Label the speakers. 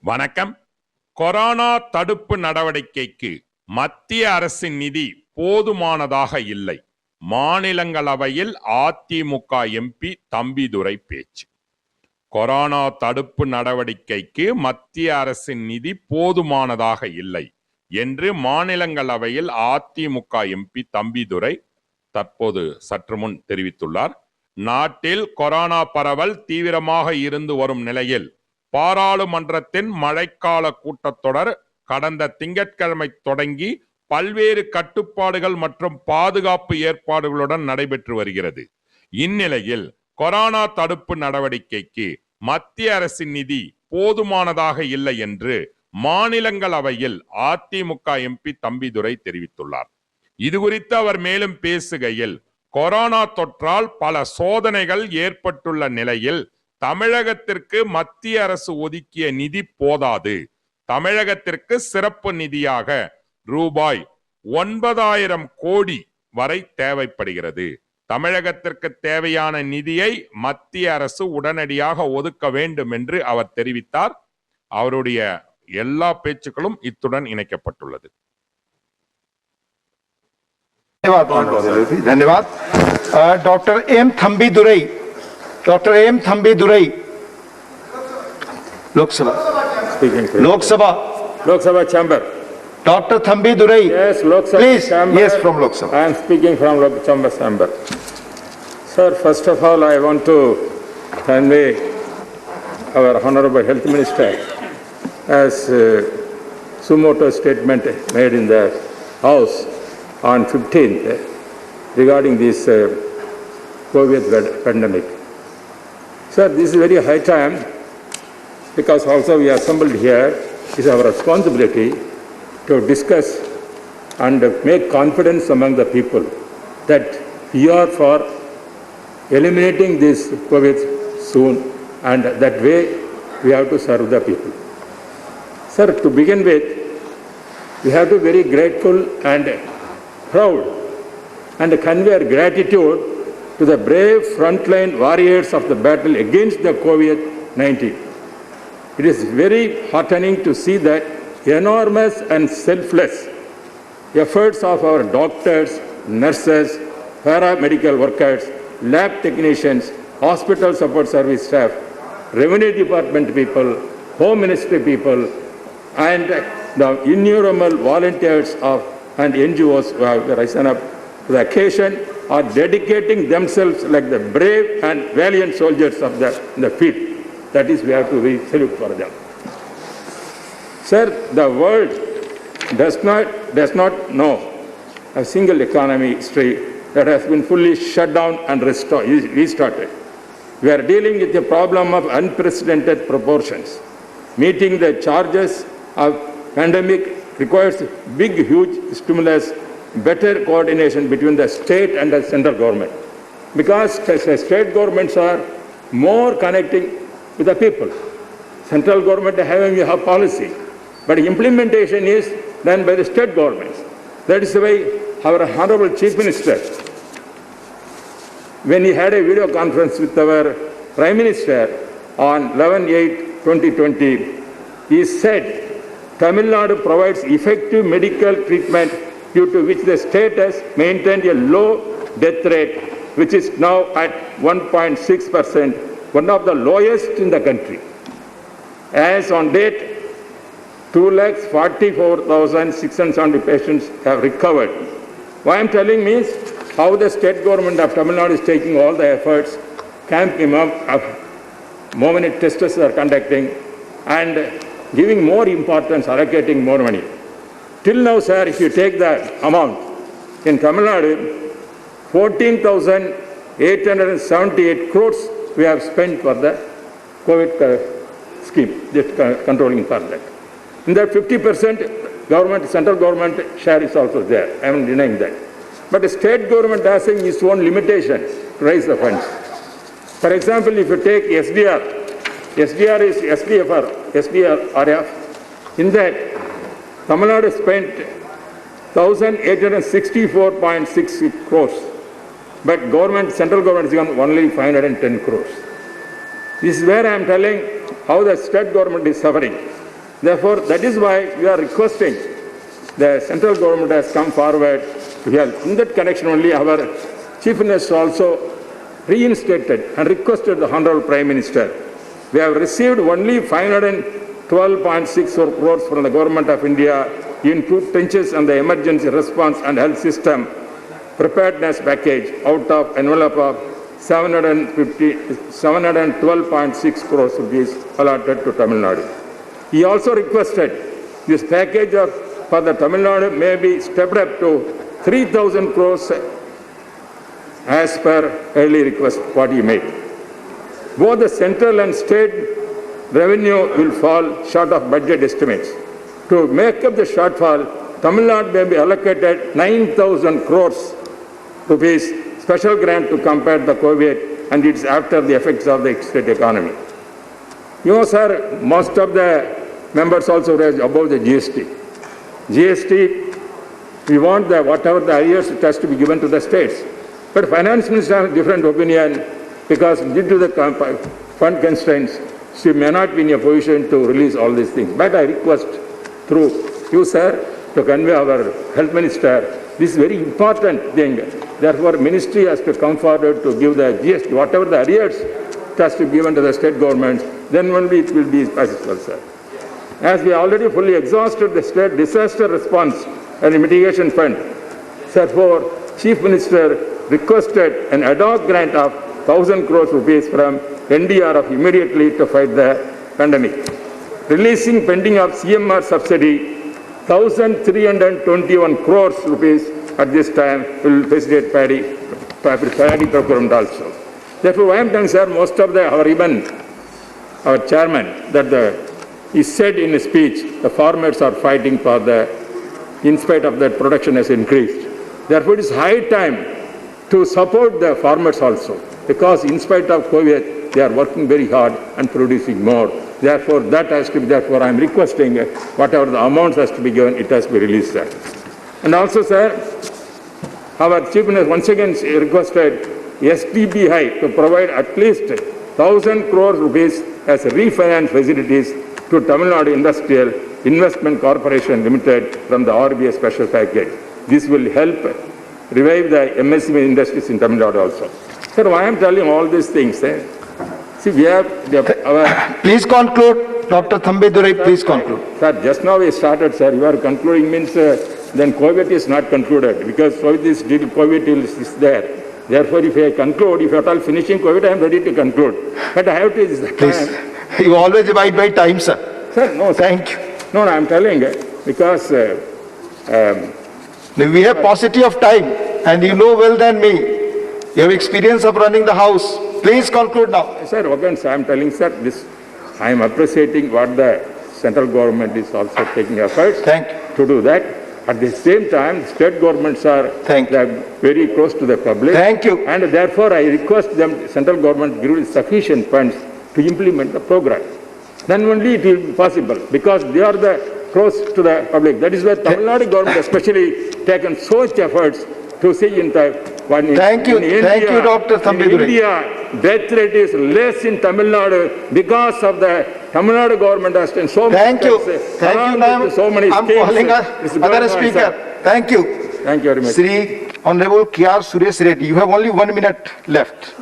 Speaker 1: வணக்கம். கொரோனா தடுப்பு நடவடிக்கைக்கு மத்திய அரசின் நிதி போதுமானதாக இல்லை. மாநிலங்களவையில் அதிமுக எம்பி தம்பிதுரை பேச்சு. கொரோனா தடுப்பு நடவடிக்கைக்கு மத்திய அரசின் நிதி போதுமானதாக இல்லை என்று மாநிலங்களவையில் அதிமுக எம்பி தம்பிதுரை தற்போது சற்று முன் தெரிவித்துள்ளார். நாட்டில் கொரோனா பரவல் தீவிரமாக இருந்து வரும் நிலையில் பாராளுமன்றத்தின் மழைக்கால கூட்டத்தொடர் கடந்த திங்கட்கிழமை தொடங்கி பல்வேறு கட்டுப்பாடுகள் மற்றும் பாதுகாப்பு ஏற்பாடுகளுடன் நடைபெற்று வருகிறது. இந்நிலையில் கொரோனா தடுப்பு நடவடிக்கைக்கு மத்திய அரசின் நிதி போதுமானதாக இல்லை என்று மாநிலங்களவையில் அதிமுக எம்பி தம்பிதுரை தெரிவித்துள்ளார். இது குறித்து அவர் மேலும் பேசுகையில், கொரோனா தொற்றால் பல சோதனைகள் ஏற்பட்டுள்ள நிலையில் தமிழகத்திற்கு மத்திய அரசு ஒதுக்கிய நிதி போதாது. தமிழகத்திற்கு சிறப்பு நிதியாக ரூபாய் 9,000 கோடி வரை தேவைப்படுகிறது. தமிழகத்திற்கு தேவையான நிதியை மத்திய அரசு உடனடியாக ஒதுக்க வேண்டும் என்று அவர் தெரிவித்தார். அவருடைய எல்லா பேச்சுக்களும் இத்துடன் இணைக்கப்பட்டுள்ளது.
Speaker 2: Doctor M Thambidurai, doctor M Thambidurai, Lok Sabha chamber. Doctor Thambidurai,
Speaker 3: yes, Loksaਭા
Speaker 2: please,
Speaker 3: chamber.
Speaker 2: yes, from Loksaਭા.
Speaker 3: I am speaking from Loksaਭા chamber. Sir, first of all, I want to convey our Honorable Health Minister as sumoto statement made in the House on 15th regarding this COVID pandemic. Sir, this is very high time because also we are assembled here. It is our responsibility to discuss and make confidence among the people that we are for eliminating this COVID soon, and that way we have to serve the people. Sir, to begin with, we have to be very grateful and proud and convey our gratitude to the brave frontline warriors of the battle against the COVID-19. It is very heartening to see that enormous and selfless efforts of our doctors, nurses, paramedical workers, lab technicians, hospital support service staff, revenue department people, home ministry people, and the innumerable volunteers and NGOs who have risen up to the occasion are dedicating themselves like the brave and valiant soldiers of the field. That is, we have to salute for them. Sir, the world does not know a single economy history that has been fully shut down and restarted. We are dealing with a problem of unprecedented proportions. Meeting the charges of pandemic requires big, huge stimulus, better coordination between the state and the central government. Because the state governments are more connecting with the people. Central government having a policy, but implementation is done by the state governments. That is why our Honorable Chief Minister, when he had a video conference with our Prime Minister on 11/8/2020, he said Tamil Nadu provides effective medical treatment due to which the state has maintained a low death rate, which is now at 1.6%, one of the lowest in the country. As on date, 244,670 patients have recovered. Why I am telling means how the state government of Tamil Nadu is taking all the efforts, camping up, how many tests are conducting, and giving more importance, allocating more money. Till now, sir, if you take the amount, in Tamil Nadu, 14,878 crores we have spent for the COVID scheme, just controlling for that. In that 50% government, central government share is also there. I am denying that. But the state government has its own limitation to raise the funds. For example, if you take SDR is SDRF. In that, Tamil Nadu spent 1,864.6 crores, but central government is only 510 crores. This is where I am telling how the state government is suffering. Therefore, that is why we are requesting the central government has come forward to help. In that connection only, our Chief Minister also reinstated and requested the Honorable Prime Minister. We have received only 512.6 crores from the Government of India in two trenches and the emergency response and health system preparedness package out of envelope of 712.6 crores rupees allotted to Tamil Nadu. He also requested this package for the Tamil Nadu may be stepped up to 3,000 crores as per early request what he made. Both the central and state revenue will fall short of budget estimates. To make up the shortfall, Tamil Nadu may be allocated 9,000 crores rupees special grant to combat the COVID and its after the effects of the state economy. You know, sir, most of the members also raised about the GST. GST, we want the whatever the arrears it has to be given to the states. But finance minister has a different opinion because due to the fund constraints, she may not be in a position to release all these things. But I request through you, sir, to convey our health minister this is very important thing. Therefore, ministry has to come forward to give the GST, whatever the arrears it has to be given to the state governments, then only it will be possible, sir. As we already fully exhausted the state disaster response and mitigation fund, therefore, Chief Minister requested an ad hoc grant of 1,000 crores rupees from NDRF immediately to fight the pandemic. Releasing pending of CMR subsidy, 1,321 crores rupees at this time will facilitate paddy procurement also. Therefore, I am telling, sir, most of our chairman, he said in his speech, the farmers are fighting for in spite of that production has increased. Therefore, it is high time to support the farmers also, because in spite of COVID, they are working very hard and producing more. Therefore, that has to be, therefore, I am requesting whatever the amounts has to be given, it has to be released, sir. And also, sir, our Chief Minister once again requested SDBI to provide at least 1,000 crores rupees as refinance facilities to Tamil Nadu Industrial Investment Corporation Limited from the RBI special package. This will help revive the MSME industries in Tamil Nadu also. Sir, why I am telling all these things, see, we have our...
Speaker 2: Please conclude. Dr. Thambi Durai, please conclude.
Speaker 3: Sir, just now we started, sir. You are concluding means then COVID is not concluded because COVID is there. Therefore, if I conclude, if at all finishing COVID, I am ready to conclude. But I have to...
Speaker 2: Please. You always abide by time, sir.
Speaker 3: Sir, no, sir.
Speaker 2: Thank you.
Speaker 3: No, I am telling because...
Speaker 2: we have paucity of time and you know well than me. You have experience of running the house. Please conclude now.
Speaker 3: Sir, again, sir, I am telling, sir, this, I am appreciating what the central government is also taking efforts to do that. At the same time, state governments are very close to the public.
Speaker 2: Thank you.
Speaker 3: And therefore, I request them, central government, give sufficient funds to implement the program. Then only it will be possible because they are close to the public. That is why Tamil Nadu government especially taken so much efforts to see in the
Speaker 2: Thank you, Dr. Thambi Durai.
Speaker 3: In India, death rate is less in Tamil Nadu because of the Tamil Nadu government has done so much.
Speaker 2: Thank you, ma'am.
Speaker 3: So many
Speaker 2: I'm
Speaker 3: schemes.
Speaker 2: calling another speaker. Thank you.
Speaker 3: Thank you very much.
Speaker 2: Sri Honorable K.R. Suresh Reddy, you have only 1 minute left.